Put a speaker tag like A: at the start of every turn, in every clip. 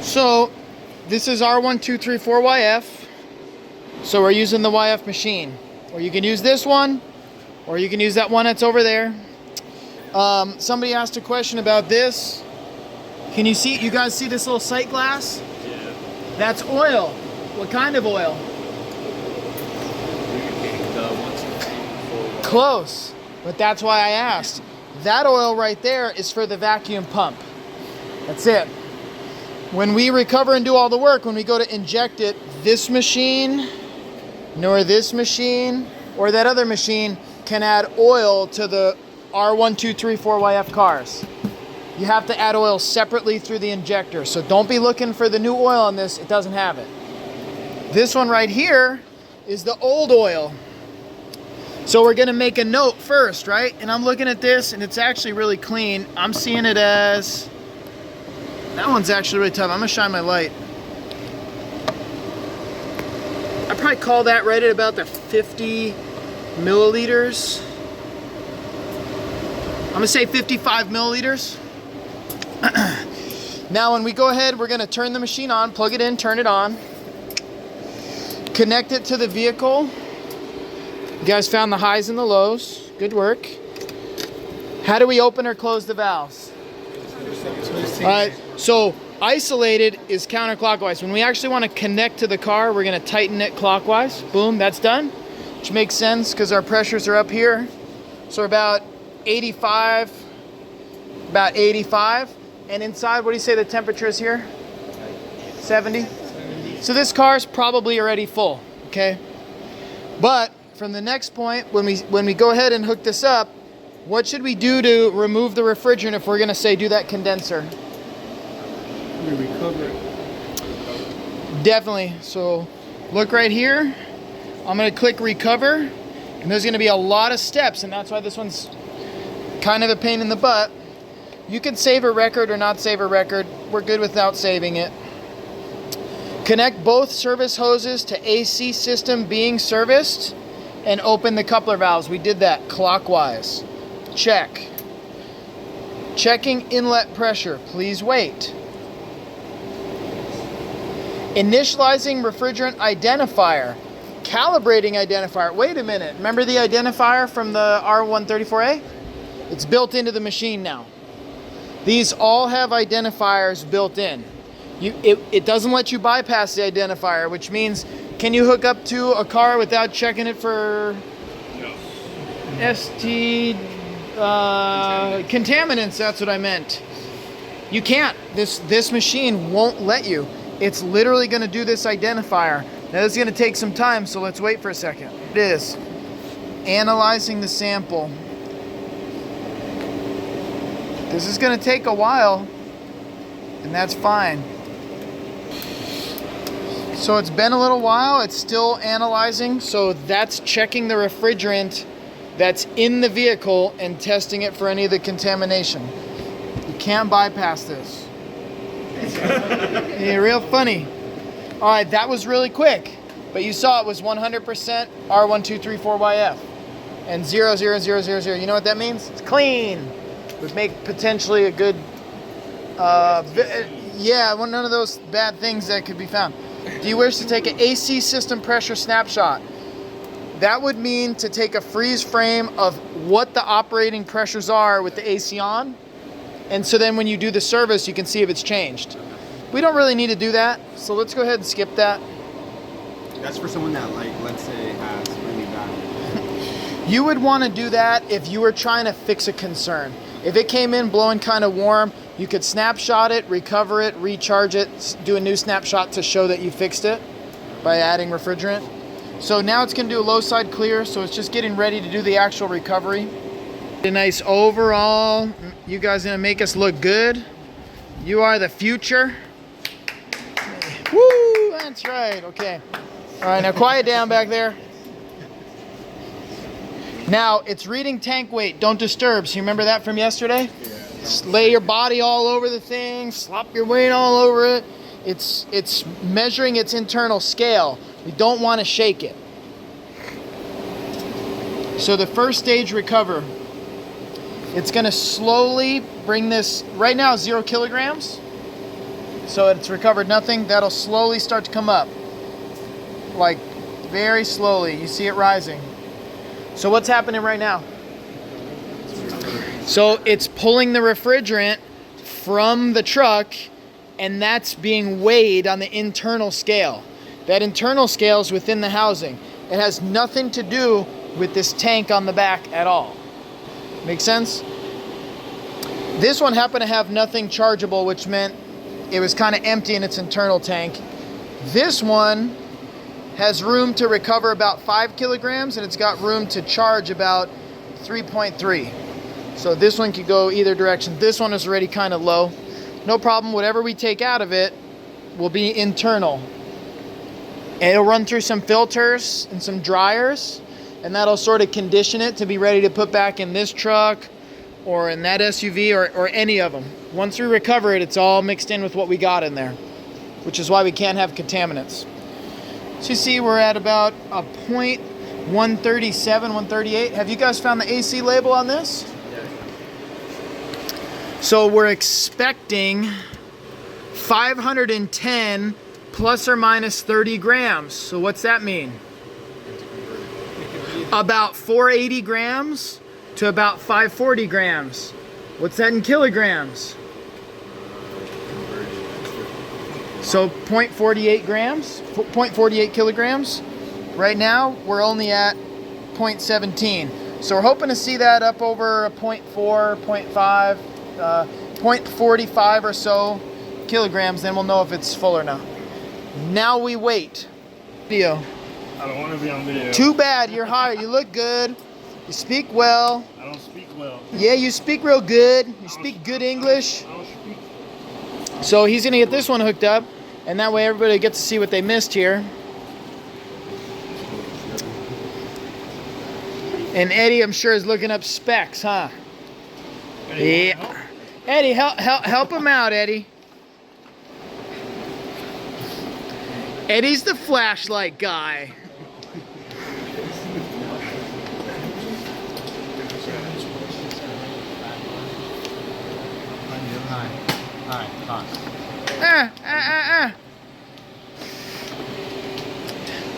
A: So this is R1234yf. So we're using the YF machine. Or you can use this one, or you can use that one that's over there. Somebody asked a question about this. Can you see, you guys see this little sight glass?
B: Yeah.
A: That's oil. What kind of oil? Close, but that's why I asked. That oil right there is for the vacuum pump. That's it. When we recover and do all the work, when we go to inject it, this machine, nor this machine, or that other machine can add oil to the R1234yf cars. You have to add oil separately through the injector. So don't be looking for the new oil on this, it doesn't have it. This one right here is the old oil. So we're gonna make a note first, right? And I'm looking at this and it's actually really clean. I'm seeing it as, that one's actually really tough. I'm gonna shine my light. I probably call that right at about the 50 milliliters. I'm gonna say 55 milliliters. Now when we go ahead, we're gonna turn the machine on, plug it in, turn it on, connect it to the vehicle. You guys found the highs and the lows. Good work. How do we open or close the valves? All right, so isolated is counterclockwise. When we actually want to connect to the car, we're going to tighten it clockwise. Boom, that's done. Which makes sense because our pressures are up here. So about 85. And inside, what do you say the temperature is here? 70? So this car's probably already full, okay? But from the next point, when we go ahead and hook this up, what should we do to remove the refrigerant if we're going to say do that condenser?
B: We recover it.
A: Definitely. So look right here. I'm going to click recover, and there's going to be a lot of steps, and that's why this one's kind of a pain in the butt. You can save a record or not save a record. We're good without saving it. Connect both service hoses to AC system being serviced and open the coupler valves. We did that clockwise. Check. Checking inlet pressure. Please wait. Initializing refrigerant identifier. Calibrating identifier. Wait a minute. Remember the identifier from the R1234A? It's built into the machine now. These all have identifiers built in. It doesn't let you bypass the identifier, which means, can you hook up to a car without checking it for contaminants? That's what I meant. You can't. This machine won't let you. It's literally going to do this identifier. Now this is going to take some time, so let's wait for a second. It is analyzing the sample. This is going to take a while, and that's fine. So it's been a little while, it's still analyzing, so that's checking the refrigerant that's in the vehicle and testing it for any of the contamination. You can't bypass this. You're real funny. All right, that was really quick, but you saw it was 100% R1234yf and 00000. You know what that means? It's clean. Would make potentially a good, yeah, none of those bad things that could be found. Do you wish to take an AC system pressure snapshot? That would mean to take a freeze frame of what the operating pressures are with the AC on. And so then when you do the service, you can see if it's changed. We don't really need to do that, so let's go ahead and skip that.
B: That's for someone that, like, let's say, has really bad.
A: You would want to do that if you were trying to fix a concern. If it came in blowing kind of warm, you could snapshot it, recover it, recharge it, do a new snapshot to show that you fixed it by adding refrigerant. So now it's going to do a low side clear, so it's just getting ready to do the actual recovery. A nice overall. You guys are going to make us look good. You are the future. Woo, that's right. Okay. All right, now quiet down back there. Now, it's reading tank weight. Don't disturb. So you remember that from yesterday? Just lay your body all over the thing, slop your weight all over it. It's measuring its internal scale. We don't want to shake it. So the first stage recover. It's going to slowly bring this, right now 0 kilograms. so it's recovered nothing. That'll slowly start to come up, like very slowly. You see it rising. So what's happening right now? So it's pulling the refrigerant from the truck, and that's being weighed on the internal scale. That internal scale is within the housing. It has nothing to do with this tank on the back at all. Make sense? This one happened to have nothing chargeable, which meant it was kind of empty in its internal tank. This one has room to recover about 5 kilograms, and it's got room to charge about 3.3. So this one could go either direction. This one is already kind of low. No problem, whatever we take out of it will be internal. And it'll run through some filters and some dryers, and that'll sort of condition it to be ready to put back in this truck or in that SUV or any of them. Once we recover it, it's all mixed in with what we got in there, which is why we can't have contaminants. So you see we're at about a 137, 138. Have you guys found the AC label on this? So we're expecting 510 plus or minus 30 grams. So what's that mean? About 480 grams to about 540 grams. What's that in kilograms? So 0.48 grams, 0.48 kilograms. Right now, we're only at 0.17. So we're hoping to see that up over a 0.4, 0.5, 0.45 or so kilograms, then we'll know if it's full or not. Now we wait. Video.
C: I don't want to be on video.
A: Too bad, you're hired. You look good. You speak well.
C: I don't speak well.
A: Yeah, you speak real good. You speak good English.
C: I don't speak.
A: So he's gonna get this one hooked up, and that way everybody gets to see what they missed here. And Eddie, I'm sure, is looking up specs, huh?
C: Hey,
A: Yeah. Eddie, help him out, Eddie. Eddie's the flashlight guy.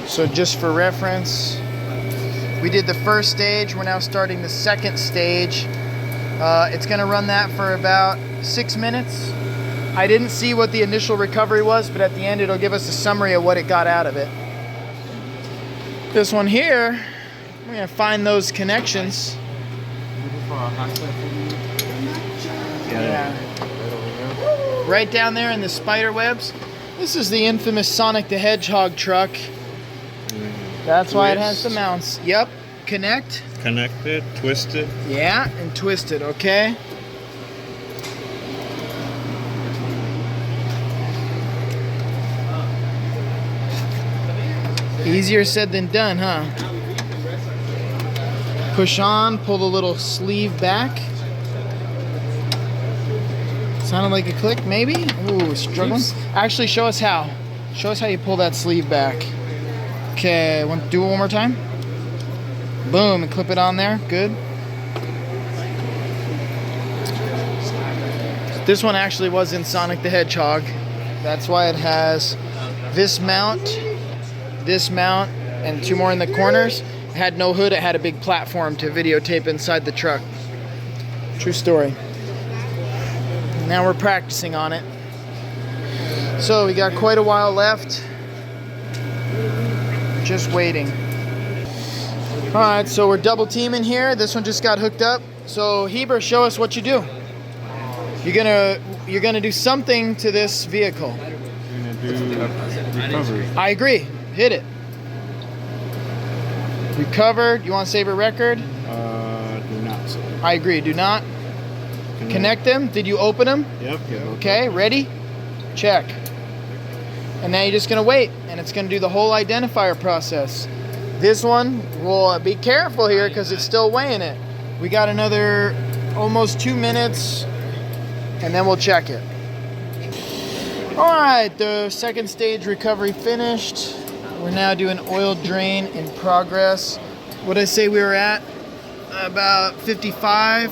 A: So just for reference, we did the first stage. We're now starting the second stage. It's going to run that for about 6 minutes. I didn't see what the initial recovery was, but at the end it'll give us a summary of what it got out of it. This one here, we're going to find those connections. Yeah. Right down there in the spider webs. This is the infamous Sonic the Hedgehog truck. That's why it has the mounts. Yep. Connect.
C: Connected, twisted.
A: Yeah, and twisted, okay? Easier said than done, huh? Push on, pull the little sleeve back. Sounded like a click, maybe? Ooh, struggling. Actually, show us how. Show us how you pull that sleeve back. Okay, want to do it one more time? Boom, and clip it on there. Good. This one actually was in Sonic the Hedgehog. That's why it has this mount, and two more in the corners. It had no hood, it had a big platform to videotape inside the truck. True story. Now we're practicing on it. So we got quite a while left. Just waiting. Alright, so we're double teaming here. This one just got hooked up. So Heber, show us what you do. You're gonna do something to this vehicle.
C: You're gonna do recovery.
A: I agree. Hit it. Recovered. You want to save a record?
C: Do not save.
A: I agree. Do not. Connect them. Did you open them?
C: Yep.
A: Okay, ready? Check. And now you're just gonna wait, and it's gonna do the whole identifier process. This one, we'll be careful here because it's still weighing it. We got another almost 2 minutes, and then we'll check it. All right, the second stage recovery finished. We're now doing oil drain in progress. What did I say we were at? About 55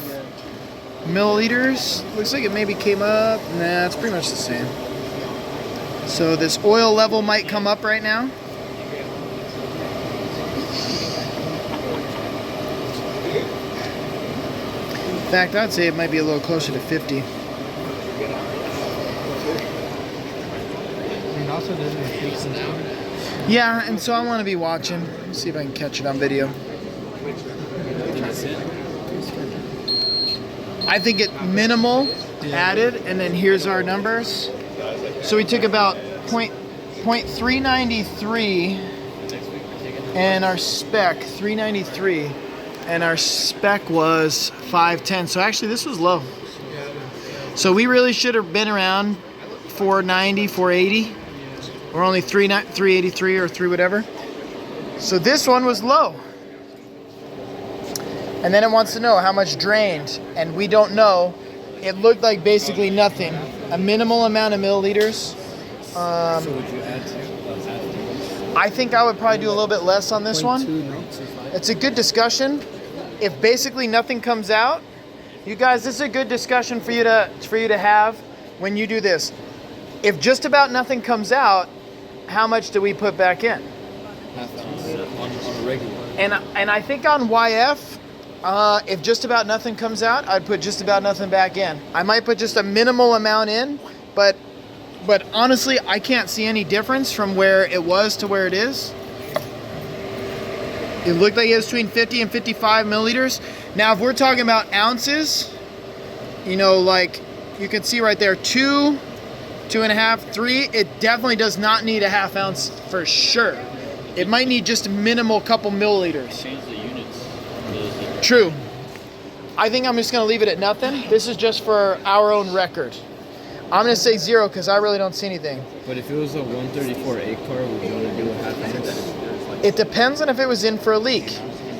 A: milliliters. Looks like it maybe came up. Nah, it's pretty much the same. So this oil level might come up right now. In fact, I'd say it might be a little closer to 50.
B: And also doesn't it take some time?
A: Yeah, and so I want to be watching. Let's see if I can catch it on video. I think it minimal added, and then here's our numbers. So we took about 0.393 and our spec 393, and our spec was 510. So actually this was low. So we really should have been around 490, 480. We're only 383 or 3 whatever. So this one was low. And then it wants to know how much drained, and we don't know. It looked like basically nothing. A minimal amount of milliliters.
B: So would you add to?
A: I think I would probably do a little bit less on this one.
B: 0.2,
A: It's a good discussion. If basically nothing comes out, you guys, this is a good discussion for you to have when you do this. If just about nothing comes out, how much do we put back in?
B: on a regular.
A: And I think on YF, if just about nothing comes out, I'd put just about nothing back in. I might put just a minimal amount in, but honestly, I can't see any difference from where it was to where it is. It looked like it was between 50 and 55 milliliters. Now, if we're talking about ounces, you know, like you can see right there, 2, 2.5, 3, it definitely does not need a half ounce for sure. It might need just a minimal couple milliliters.
D: Change the units.
A: True. I think I'm just going to leave it at nothing. This is just for our own record. I'm going to say 0 because I really don't see anything.
B: But if it was a 134A car, would you want to do a half ounce?
A: It depends on if it was in for a leak.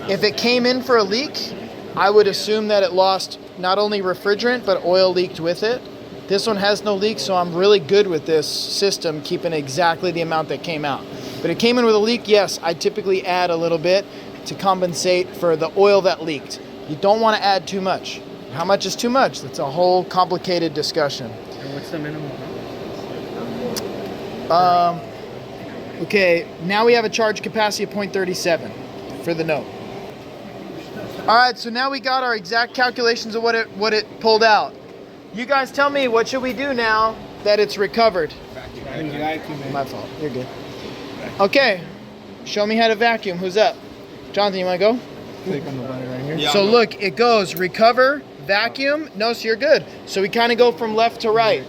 A: If it came in for a leak, I would assume that it lost not only refrigerant, but oil leaked with it. This one has no leak, so I'm really good with this system, keeping exactly the amount that came out. But it came in with a leak, yes, I typically add a little bit to compensate for the oil that leaked. You don't want to add too much. How much is too much? That's a whole complicated discussion.
B: And what's the minimum?
A: Okay, now we have a charge capacity of 0.37 for the note. All right, so now we got our exact calculations of what it pulled out. You guys tell me, what should we do now that it's recovered? My fault, you're good. Okay, show me how to vacuum. Who's up? Jonathan, you wanna go?
B: Click on the button right here.
D: Yeah,
A: So look, it goes recover, vacuum. No, so you're good. So we kind of go from left to right.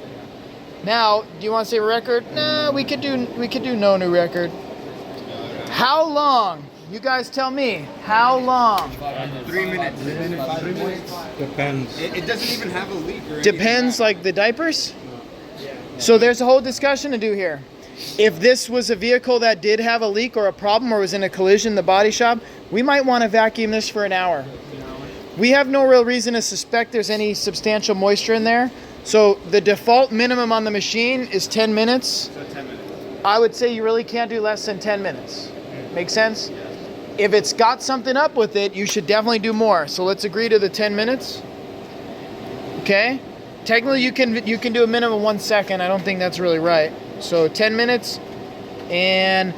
A: Now, do you want to say record? Nah, we could do no new record. How long? You guys tell me. How long?
B: 3 minutes. 3 minutes. 3 minutes.
C: Depends.
B: It doesn't even have a leak or anything.
A: Depends, like the diapers? So there's a whole discussion to do here. If this was a vehicle that did have a leak or a problem or was in a collision in the body shop, we might want to vacuum this for an hour. We have no real reason to suspect there's any substantial moisture in there. So the default minimum on the machine is 10 minutes.
B: So 10 minutes.
A: I would say you really can't do less than 10 minutes. Make sense? If it's got something up with it, you should definitely do more. So let's agree to the 10 minutes. Okay? Technically, you can do a minimum of 1 second. I don't think that's really right. So 10 minutes and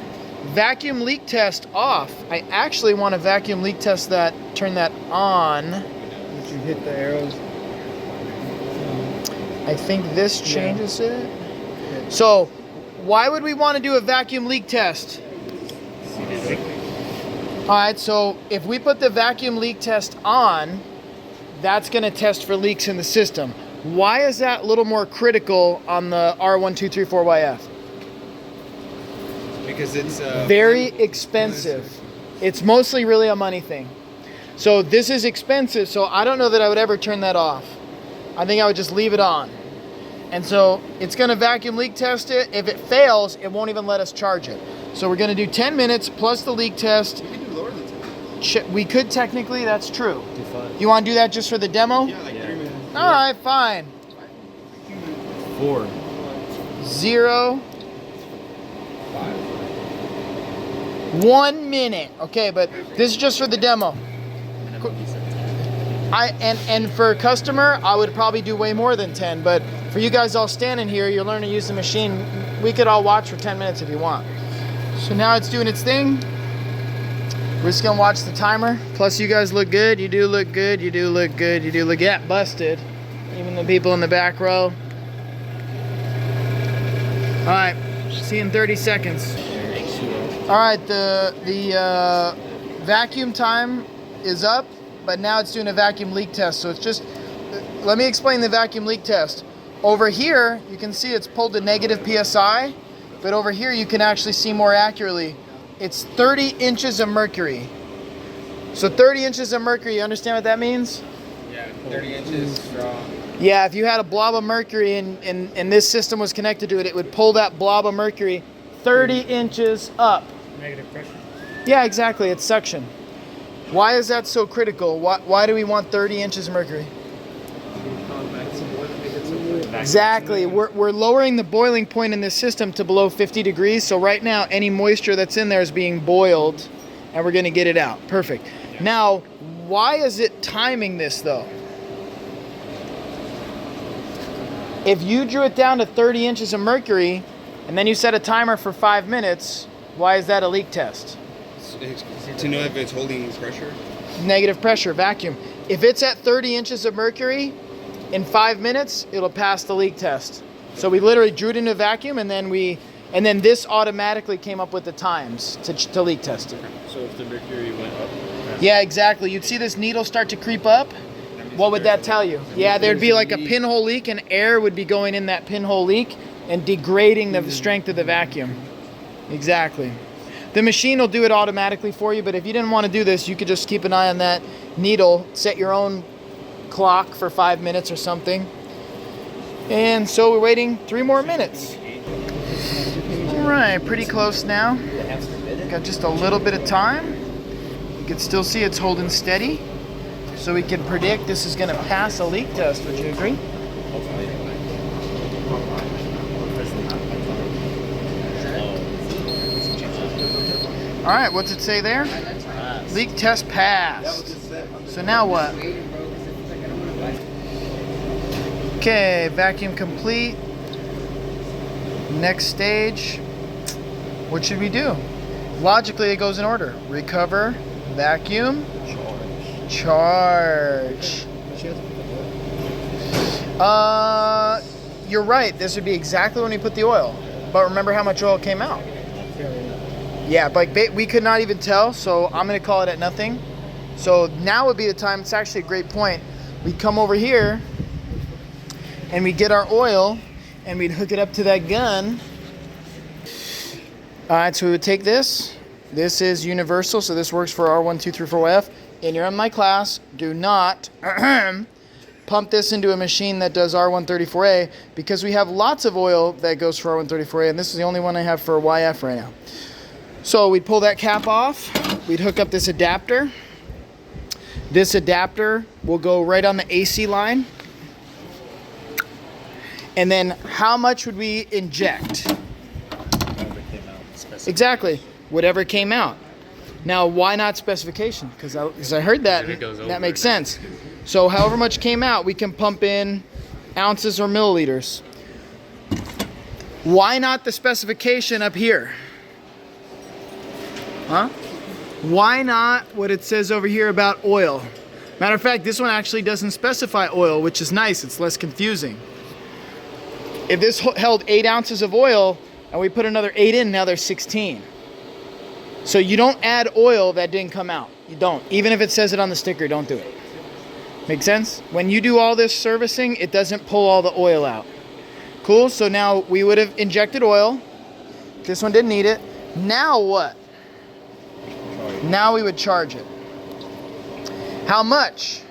A: vacuum leak test off. I actually want to vacuum leak test that, turn that on.
B: Did you hit the arrows?
A: I think this changes it. So why would we want to do a vacuum leak test? All right, so if we put the vacuum leak test on, that's going to test for leaks in the system. Why is that a little more critical on the R1234yf?
B: Because it's
A: Very expensive. It's mostly really a money thing. So this is expensive, so I don't know that I would ever turn that off. I think I would just leave it on. And so it's going to vacuum leak test it. If it fails, it won't even let us charge it. So we're going to do 10 minutes plus the leak test.
B: We can do lower than 10.
A: We could technically, that's true. You want to do that just for the demo?
B: Yeah, like 3 minutes.
A: All right, fine.
B: 4.
A: 0. 1 minute. Okay, but this is just for the demo. And for a customer, I would probably do way more than 10, but For you guys all standing here, you're learning to use the machine. We could all watch for 10 minutes if you want. So now it's doing its thing. We're just gonna watch the timer. Plus you guys look good. You do look good. You do look good. You do look, yeah, busted. Even the people in the back row. All right, see you in 30 seconds. All right, the vacuum time is up, but now it's doing a vacuum leak test. So it's just, let me explain the vacuum leak test. Over here, you can see it's pulled to negative PSI, but over here you can actually see more accurately. It's 30 inches of mercury. So 30 inches of mercury, you understand what that means?
B: Yeah, 30 inches strong.
A: Yeah, if you had a blob of mercury and this system was connected to it, it would pull that blob of mercury 30 inches up.
C: Negative pressure.
A: Yeah, exactly, it's suction. Why is that so critical? Why do we want 30 inches of mercury? Exactly, we're lowering the boiling point in this system to below 50 degrees. So right now, any moisture that's in there is being boiled and we're gonna get it out. Perfect. Yeah. Now, why is it timing this though? If you drew it down to 30 inches of mercury and then you set a timer for 5 minutes, why is that a leak test?
B: To know if it's holding pressure?
A: Negative pressure, vacuum. If it's at 30 inches of mercury, in 5 minutes, it'll pass the leak test. So we literally drew it into a vacuum and then this automatically came up with the times to leak test it.
C: So if the mercury went up?
A: Yeah, exactly. You'd see this needle start to creep up. What would that tell you? Yeah, there'd be like a pinhole leak and air would be going in that pinhole leak and degrading the strength of the vacuum. Exactly. The machine will do it automatically for you, but if you didn't want to do this, you could just keep an eye on that needle, set your own clock for 5 minutes or something. And so we're waiting 3 more minutes. All right, pretty close now. Got just a little bit of time. You can still see it's holding steady. So we can predict this is gonna pass a leak test. Would you agree? All right, what's it say there? Leak test passed. So now what? Okay, vacuum complete. Next stage. What should we do? Logically, it goes in order. Recover, vacuum, charge. You're right. This would be exactly when we put the oil. But remember how much oil came out? Yeah, like we could not even tell, so I'm going to call it at nothing. So now would be the time. It's actually a great point. We come over here and we get our oil and we'd hook it up to that gun. All right, so we would take this. This is universal, so this works for R1234yf. And you're in my class, do not pump this into a machine that does R134A because we have lots of oil that goes for R134A, and this is the only one I have for YF right now. So we'd pull that cap off, we'd hook up this adapter. This adapter will go right on the AC line. And then how much would we inject? Exactly, whatever came out. Now, why not specification? Because I heard that, that makes sense. So however much came out, we can pump in ounces or milliliters. Why not the specification up here? Huh? Why not what it says over here about oil? Matter of fact, this one actually doesn't specify oil, which is nice. It's less confusing. If this held 8 ounces of oil and we put another 8 in, now there's 16. So you don't add oil that didn't come out. You don't. Even if it says it on the sticker, don't do it. Make sense? When you do all this servicing, it doesn't pull all the oil out. Cool, so now we would have injected oil. This one didn't need it. Now what? Now we would charge it. How much?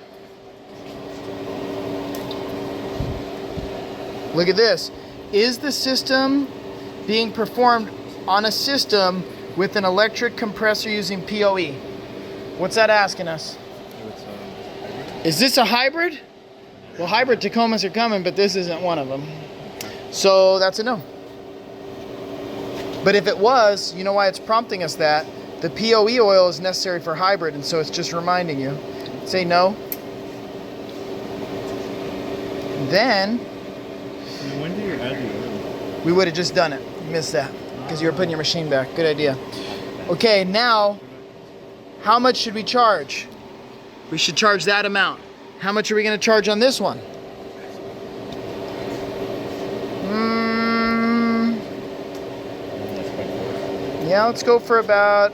A: Look at this. Is the system being performed on a system with an electric compressor using PoE? What's that asking us? Is this a hybrid? Well, hybrid Tacomas are coming, but this isn't one of them. So that's a no. But if it was, you know why it's prompting us that? The PoE oil is necessary for hybrid, and so it's just reminding you. Say no. Then
C: When do you add the oil?
A: We would have just done it. You missed that because you were putting your machine back. Good idea. Okay, now, how much should we charge? We should charge that amount. How much are we going to charge on this one? Yeah, let's go for about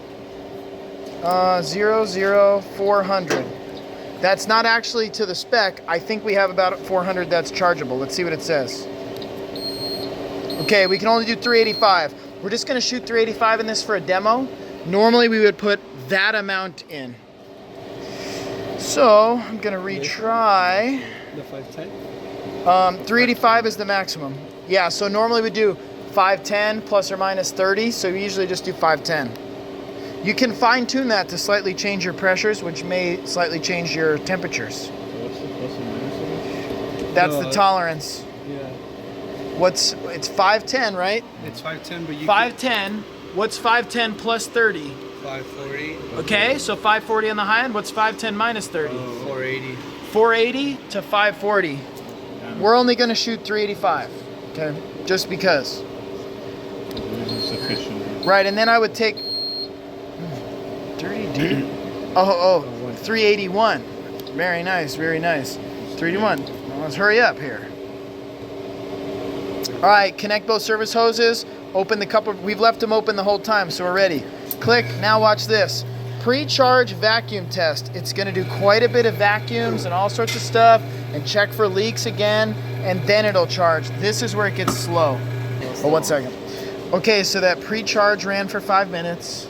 A: 400. That's not actually to the spec. I think we have about 400 that's chargeable. Let's see what it says. Okay, we can only do 385. We're just going to shoot 385 in this for a demo. Normally we would put that amount in. So I'm going to retry.
B: The 510?
A: 385 is the maximum. Yeah, so normally we do 510 plus or minus 30, so we usually just do 510. You can fine tune that to slightly change your pressures, which may slightly change your temperatures.
C: So what's the plus and minus of it?
A: That's the tolerance.
B: Yeah.
A: It's 510, right?
B: It's 510, but you
A: 510. What's 510 plus 30?
B: 540.
A: Okay, so 540 on the high end. What's 510 minus 30?
B: 480.
A: 480 to 540. We're only going to shoot 385. Okay, just because.
C: This is sufficient.
A: Right, and then I would take 30D. Oh, 381. Very nice, very nice. 381. Well, let's hurry up here. All right, connect both service hoses. Open the couple. We've left them open the whole time, so we're ready. Click. Now watch this. Pre-charge vacuum test. It's going to do quite a bit of vacuums and all sorts of stuff, and check for leaks again, and then it'll charge. This is where it gets slow. Oh, 1 second. Okay, so that pre-charge ran for 5 minutes.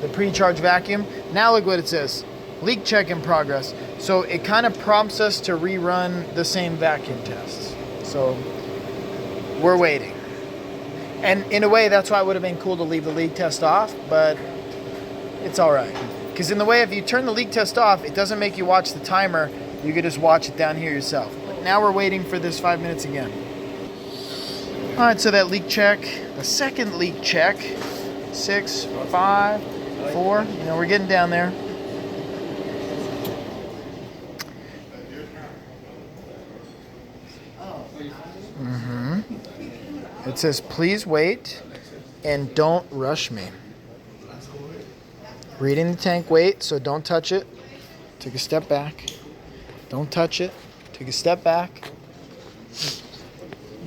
A: The pre-charge vacuum. Now look what it says. Leak check in progress. So it kind of prompts us to rerun the same vacuum tests. So we're waiting. And in a way, that's why it would have been cool to leave the leak test off, but it's all right. Because in the way, if you turn the leak test off, it doesn't make you watch the timer. You could just watch it down here yourself. But now we're waiting for this 5 minutes again. All right, so that leak check, the second leak check, 6, 5, 4, we're getting down there. It says, please wait and don't rush me. Reading the tank weight, so don't touch it. Take a step back. Don't touch it. Take a step back.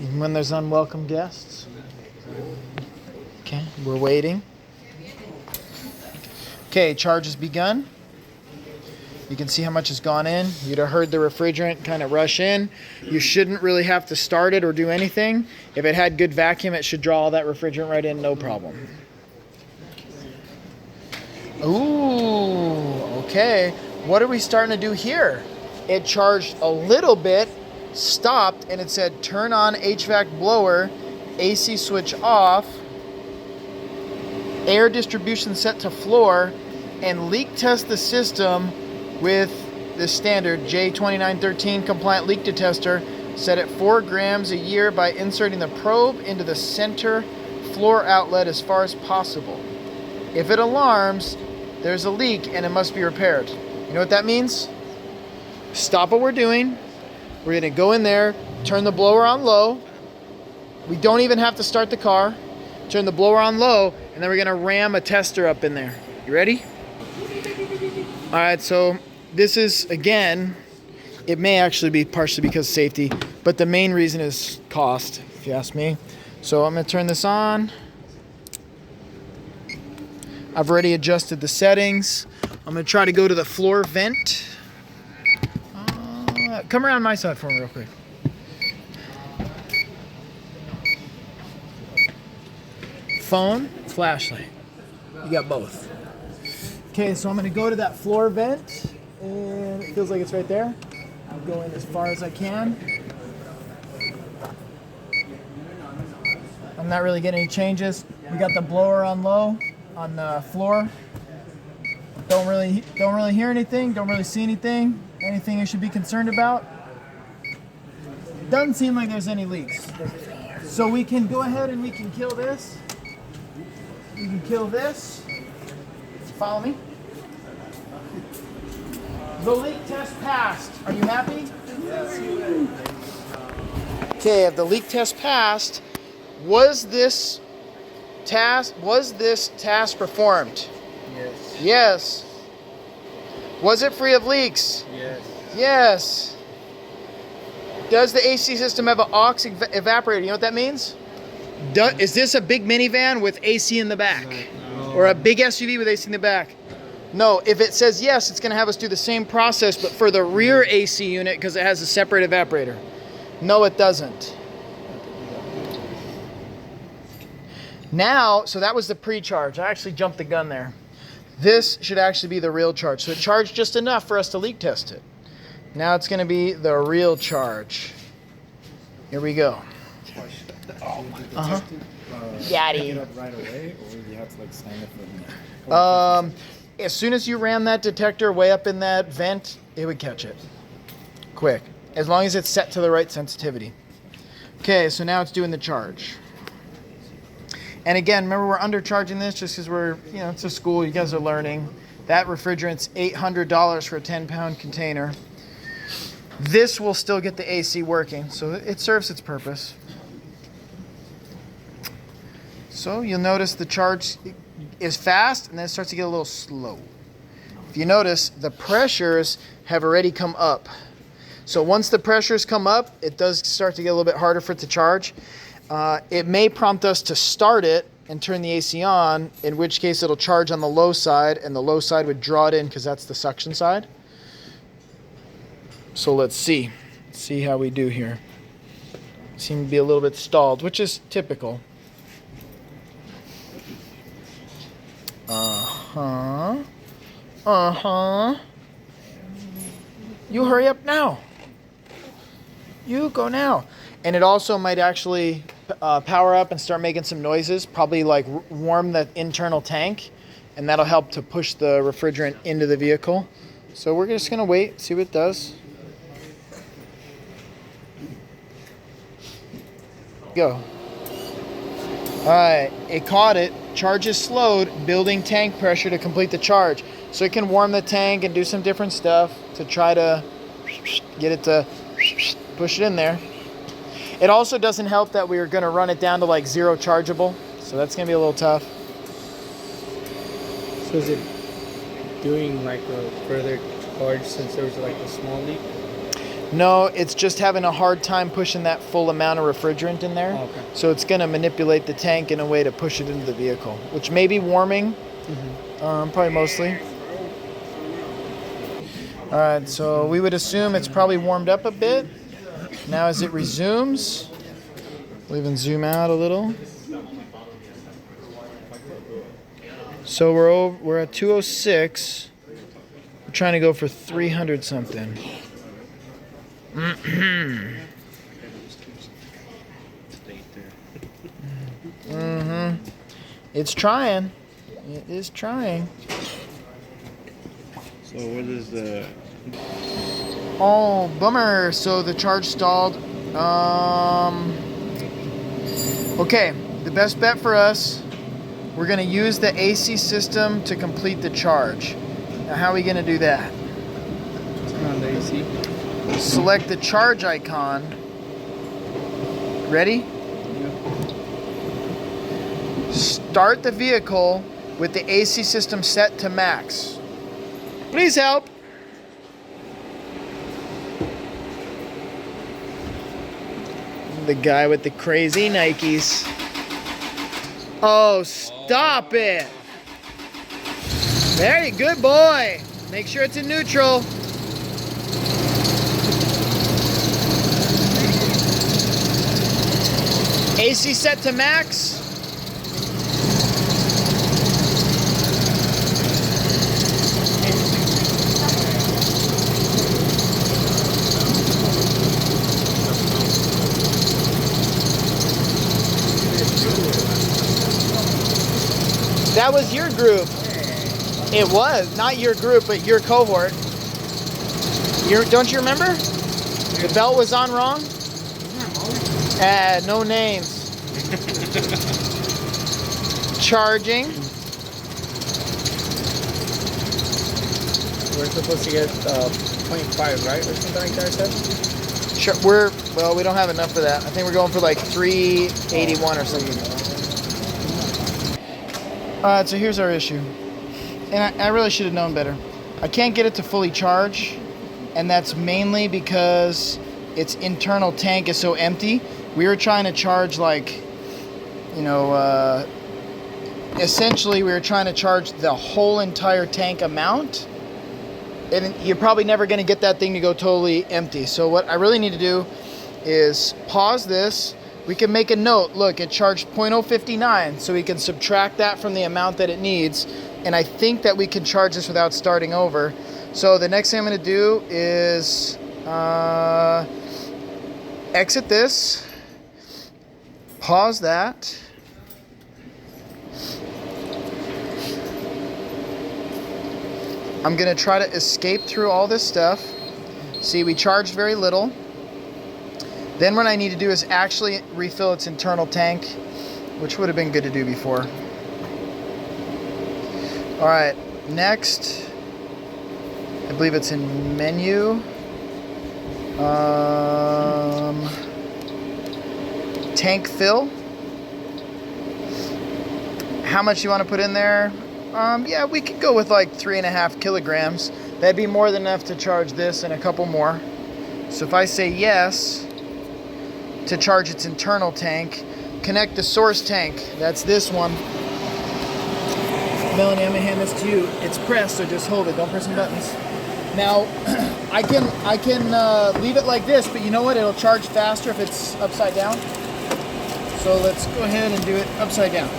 A: Even when there's unwelcome guests. Okay, we're waiting. Okay, charge has begun. You can see how much has gone in. You'd have heard the refrigerant kind of rush in. You shouldn't really have to start it or do anything. If it had good vacuum, it should draw all that refrigerant right in, no problem. Ooh, okay. What are we starting to do here? It charged a little bit, stopped, and it said turn on HVAC blower, AC switch off, air distribution set to floor, and leak test the system with the standard J2913 compliant leak detector set at 4 grams a year by inserting the probe into the center floor outlet as far as possible. If it alarms, there's a leak and it must be repaired. You know what that means? Stop what we're doing. We're gonna go in there, turn the blower on low. We don't even have to start the car. Turn the blower on low, and then we're gonna ram a tester up in there. You ready? All right, so this is, again, it may actually be partially because of safety, but the main reason is cost, if you ask me. So I'm gonna turn this on. I've already adjusted the settings. I'm gonna try to go to the floor vent. Come around my side for me real quick. Phone, flashlight. You got both. Okay, so I'm gonna go to that floor vent, and it feels like it's right there. I'm going as far as I can. I'm not really getting any changes. We got the blower on low on the floor. Don't really hear anything. Don't really see anything. Anything you should be concerned about? Doesn't seem like there's any leaks. So we can go ahead and we can kill this. We can kill this. Follow me. The leak test passed. Are you happy?
B: Yes.
A: Okay, if the leak test passed, was this task performed?
B: Yes.
A: Yes. Was it free of leaks?
B: Yes.
A: Yes. Does the AC system have an aux evaporator? You know what that means? Is this a big minivan with AC in the back?
B: No.
A: Or a big SUV with AC in the back? No, if it says yes, it's going to have us do the same process, but for the rear AC unit because it has a separate evaporator. No, it doesn't. Now, so that was the pre-charge. I actually jumped the gun there. This should actually be the real charge. So it charged just enough for us to leak test it. Now it's going to be the real charge. Here we go. Yaddy.
D: Pick it up right away, or you have to like sign it for me?
A: As soon as you ran that detector way up in that vent, it would catch it. Quick. As long as it's set to the right sensitivity. Okay, so now it's doing the charge. And again, remember we're undercharging this just because we're, you know, it's a school, you guys are learning. That refrigerant's $800 for a 10-pound container. This will still get the AC working, so it serves its purpose. So you'll notice the charge is fast and then it starts to get a little slow. If you notice, the pressures have already come up. So once the pressures come up, it does start to get a little bit harder for it to charge. It may prompt us to start it and turn the AC on, in which case it'll charge on the low side and the low side would draw it in because that's the suction side. So let's see. Let's see how we do here. Seem to be a little bit stalled, which is typical. You hurry up now. You go now. And it also might actually power up and start making some noises, probably like warm the internal tank, and that'll help to push the refrigerant into the vehicle. So we're just gonna wait, see what it does. Go. All right, it caught it. Charge is slowed, building tank pressure to complete the charge. So it can warm the tank and do some different stuff to try to get it to push it in there. It also doesn't help that we were going to run it down to like 0 chargeable, so that's going to be a little tough.
E: So is it doing like a further charge since there was like a small leak?
A: No, it's just having a hard time pushing that full amount of refrigerant in there.
E: Oh, okay.
A: So it's going to manipulate the tank in a way to push it into the vehicle, which may be warming, probably mostly. All right, so we would assume it's probably warmed up a bit. Now as it resumes, we'll even zoom out a little. So we're at 206. We're trying to go for 300 something. It's trying. It is trying.
C: So what is the...
A: Oh, bummer. So the charge stalled. Okay, the best bet for us, we're going to use the AC system to complete the charge. Now, how are we going to do that?
E: Turn on the AC.
A: Select the charge icon. Ready? Start the vehicle with the AC system set to max. Please help. The guy with the crazy Nikes. Oh, stop it. Very good boy. Make sure it's in neutral. AC set to max. That was your group. It was, not your group, but your cohort. Don't you remember? The belt was on wrong? No names. Charging.
E: We're supposed to get 0.5, right? Or something like that, I said?
A: Well, we don't have enough for that. I think we're going for like 381 or something. Alright, so here's our issue. And I really should have known better. I can't get it to fully charge, and that's mainly because its internal tank is so empty. We were trying to charge like, you know, essentially we were trying to charge the whole entire tank amount. And you're probably never going to get that thing to go totally empty. So what I really need to do is pause this. We can make a note. Look, it charged 0.059, so we can subtract that from the amount that it needs. And I think that we can charge this without starting over. So the next thing I'm going to do is exit this, pause that. I'm going to try to escape through all this stuff. See, we charged very little. Then what I need to do is actually refill its internal tank, which would have been good to do before. All right, next, I believe it's in menu. Tank fill. How much you want to put in there? Yeah, we could go with like 3.5 kilograms. That'd be more than enough to charge this and a couple more. So if I say yes to charge its internal tank, connect the source tank. That's this one. Melanie, I'm gonna hand this to you. It's pressed, so just hold it. Don't press any buttons. Now, I can leave it like this, but you know what? It'll charge faster if it's upside down. So let's go ahead and do it upside down.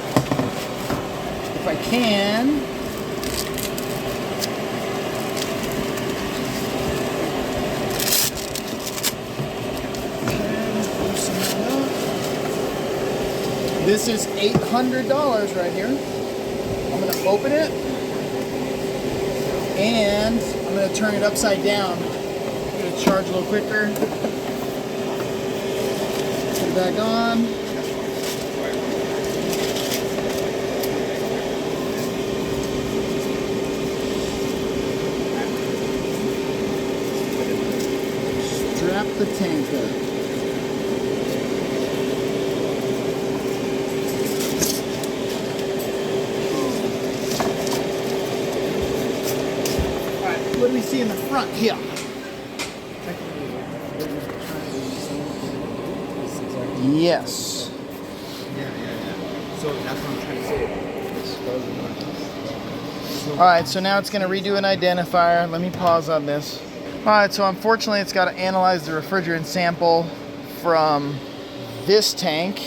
A: If I can. Okay, loosen that up. This is $800 right here. I'm going to open it and I'm going to turn it upside down. I'm going to charge a little quicker. Put it back on. Strap the tank up. What do we see in the front here? Yes.
B: Yeah. So that's what I'm trying to say.
A: Alright, so now it's going to redo an identifier. Let me pause on this. Alright, so unfortunately it's got to analyze the refrigerant sample from this tank.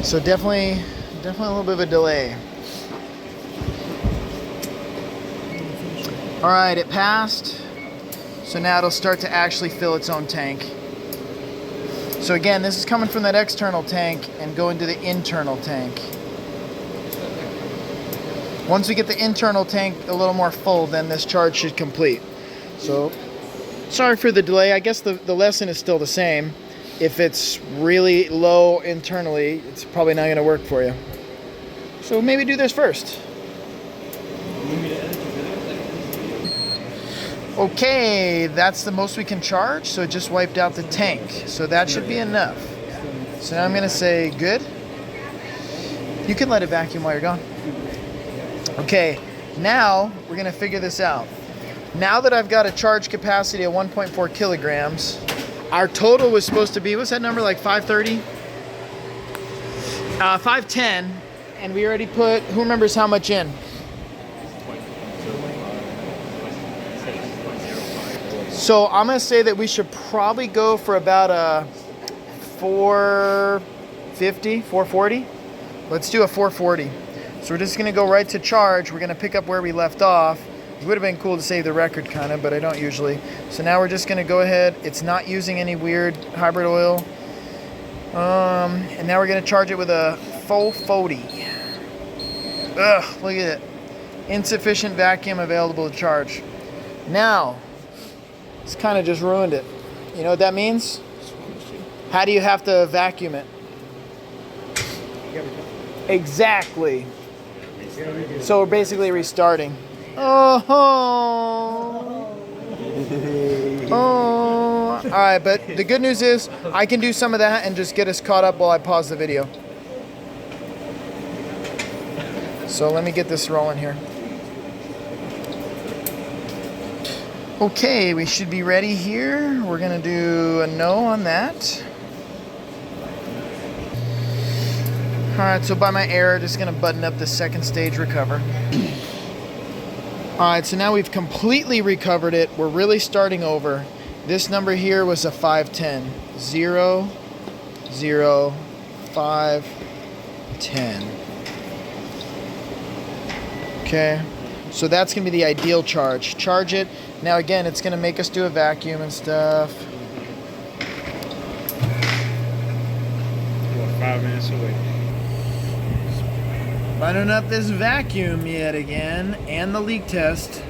A: So definitely a little bit of a delay. Alright, it passed. So now it'll start to actually fill its own tank. So again, this is coming from that external tank and going to the internal tank. Once we get the internal tank a little more full, then this charge should complete. So, sorry for the delay. I guess the lesson is still the same. If it's really low internally, it's probably not going to work for you. So maybe do this first. Okay, that's the most we can charge, so it just wiped out the tank. So that should be enough. So now I'm going to say good. You can let it vacuum while you're gone. Okay, now we're going to figure this out. Now that I've got a charge capacity of 1.4 kilograms, our total was supposed to be, what's that number, like 530? 510, and we already put, who remembers how much in? So I'm going to say that we should probably go for about a 450, 440. Let's do a 440. So we're just going to go right to charge. We're going to pick up where we left off. It would have been cool to save the record kind of, but I don't usually. So now we're just going to go ahead. It's not using any weird hybrid oil. And now we're going to charge it with a 440. Ugh, look at it. Insufficient vacuum available to charge. Now, it's kind of just ruined it. You know what that means? How do you have to vacuum it? Exactly. So we're basically restarting. Oh. All right, but the good news is I can do some of that and just get us caught up while I pause the video. So let me get this rolling here. Okay, we should be ready here. We're gonna do a no on that. All right, so by my error, just gonna button up the second stage recover. All right, so now we've completely recovered it. We're really starting over. This number here was a 510. 0, 0, 5, 10. Okay, so that's gonna be the ideal charge. Charge it. Now again, it's gonna make us do a vacuum and stuff.
C: We're 5 minutes away.
A: Running up this vacuum yet again, and the leak test.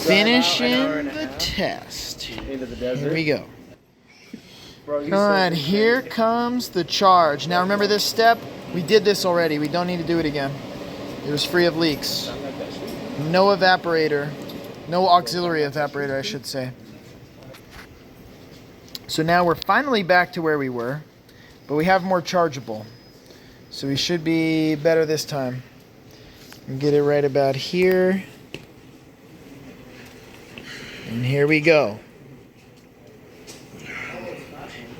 A: Finishing the test.
D: Into the
A: Here
D: desert.
A: we go.
D: Bro, you
A: All right,
D: said-
A: here comes the charge. Now remember this step? We did this already. We don't need to do it again. It was free of leaks. No evaporator. No auxiliary evaporator, I should say. So now we're finally back to where we were, but we have more chargeable. So we should be better this time. Get it right about here. And here we go.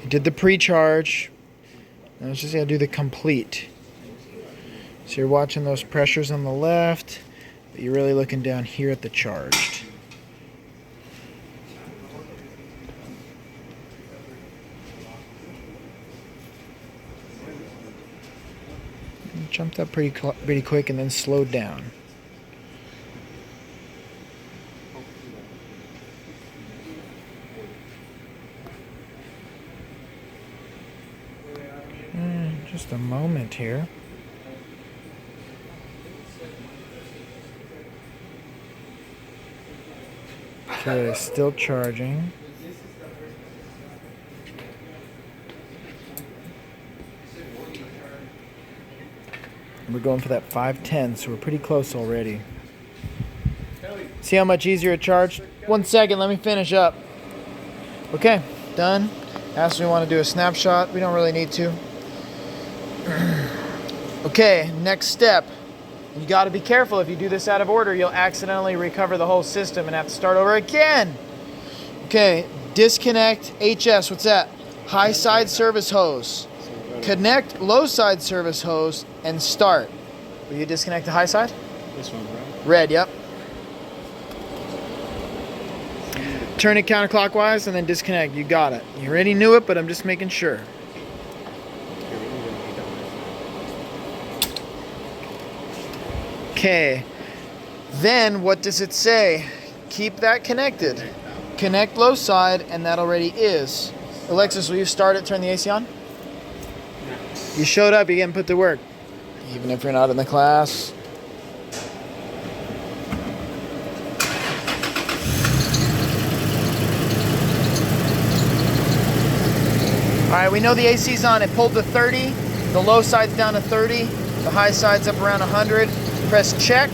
A: Did the pre-charge. Now let's just gotta do the complete. So you're watching those pressures on the left, but you're really looking down here at the charged. It jumped up pretty quick and then slowed down. Just a moment here. Okay, still charging. We're going for that 510, so we're pretty close already. See how much easier it charged? 1 second, let me finish up. Okay, done. Asks me want to do a snapshot. We don't really need to. Okay, next step. You got to be careful. If you do this out of order, you'll accidentally recover the whole system and have to start over again. Okay, disconnect HS. What's that? High side service hose. Connect low side service hose and start. Will you disconnect the high side?
C: This one, right?
A: Red, yep. Turn it counterclockwise and then disconnect. You got it. You already knew it, but I'm just making sure. Okay, then what does it say? Keep that connected. Connect low side, and that already is. Alexis, will you start it, turn the AC on? You showed up, you getting put to work. Even if you're not in the class. All right, we know the AC's on. It pulled to 30. The low side's down to 30. The high side's up around 100. Press check.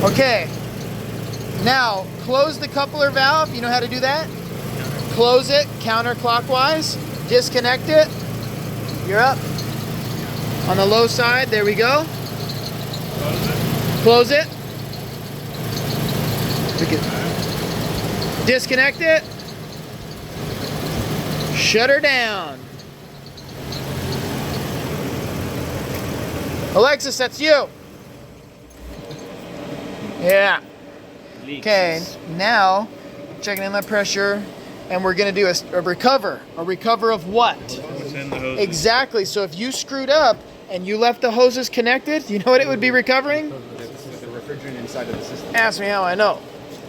A: Okay. Now, close the coupler valve. You know how to do that? Close it counterclockwise. Disconnect it. You're up. On the low side, there we go. Close it. Disconnect it. Shut her down. Alexis, that's you. Yeah. Okay, now checking in the pressure, and we're gonna do a recover. A recover of what?
C: What's in the hoses?
A: Exactly. So if you screwed up and you left the hoses connected, you know what it would be recovering?
B: The refrigerant inside of the system.
A: Ask me how I know.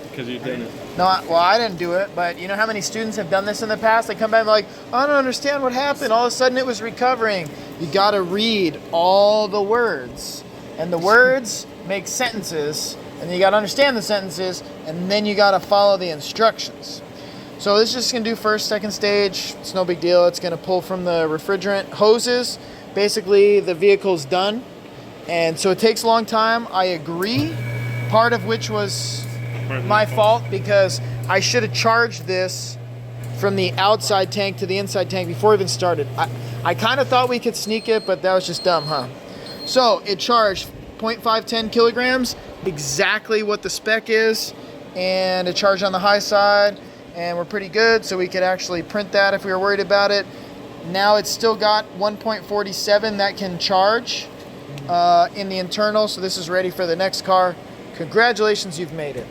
C: Because you didn't.
A: No, well, I didn't do it, but you know how many students have done this in the past? They come back and they're like, I don't understand what happened. All of a sudden it was recovering. You got to read all the words. And the words make sentences, and you got to understand the sentences, and then you got to follow the instructions. So this is just going to do first, second stage. It's no big deal. It's going to pull from the refrigerant hoses. Basically, the vehicle's done, And so it takes a long time. I agree. Part of which was
C: Pardon
A: my fault because I should have charged this from the outside tank to the inside tank before it even started. I kind of thought we could sneak it, but that was just dumb, huh? So it charged 0.510 kilograms, exactly what the spec is, and it charged on the high side, and we're pretty good, so we could actually print that if we were worried about it. Now it's still got 1.47 that can charge in the internal, so this is ready for the next car. Congratulations, you've made it.